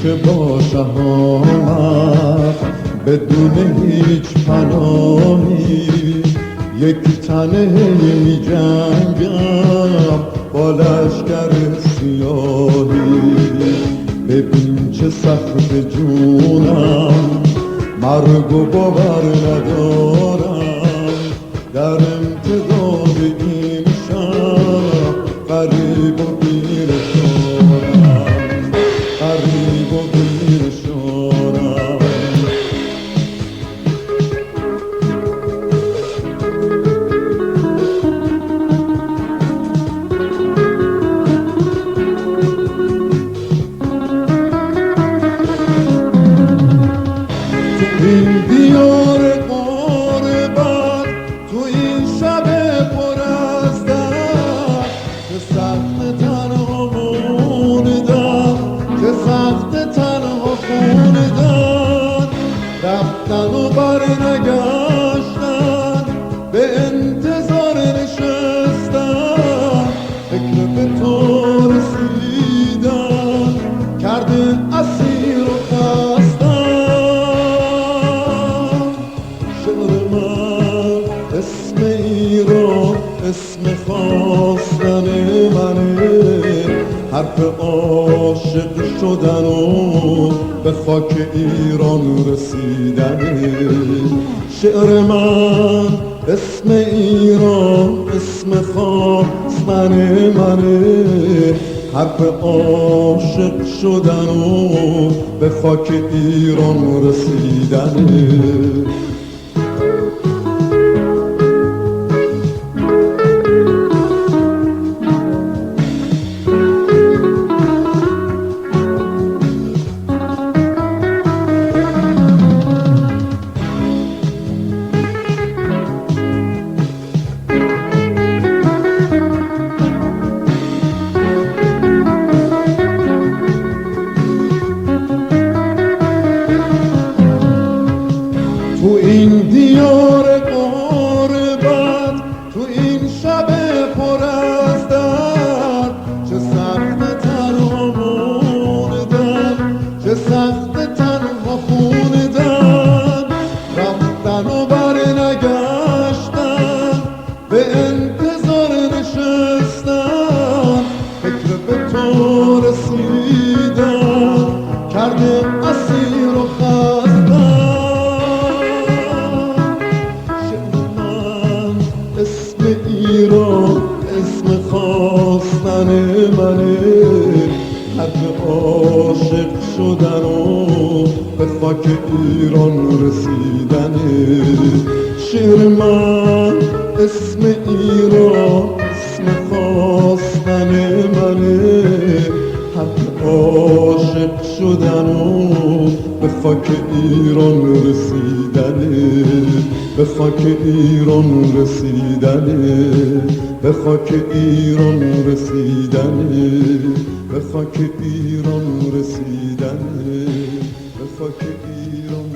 که با شهامت بدون هیچ پناهی یک تنه می جنگم با لشکر سیاهی. ببین چه سخت جونم، مرگ و باور ندارم، در امتداد این شب غریب و گیر شدم، غریب و گیر شدم. این دیار غربت، تو این شب پر از درد، چه سخت تنها موندن، چه سخت تنها خوندن، رفتن و برنگشتن، به انتظار نشستن، فکر به تو رسیدن کرده اسیر و خستن. اسم ایران اسم خواستن منه، حرف عاشق شدن و به خاک ایران رسیدنه. شعر من اسم ایران اسم خواستن منه، حرف عاشق شدن و به خاک ایران رسیدنه. تو این دیار غربت، تو این شب پر از درد، چه سخت تنها موندن، چه سخت تنها خوندن، رفتن و برنگشتن، به انتظار نشستن، فکر به تو رسیدن کرده اسیر و خستن. ایران اسم خواستن منه، حرف عاشق شدن و به خاک ایران رسیدنه. شعر من اسم ایران اسم خواستن منه، حرف عاشق شدن و به خاک ایران رسیدنه، به خاک ایران رسیدنه، به خاک ایران رسیدنه، به خاک ایران رسیدنه، به خاک ایران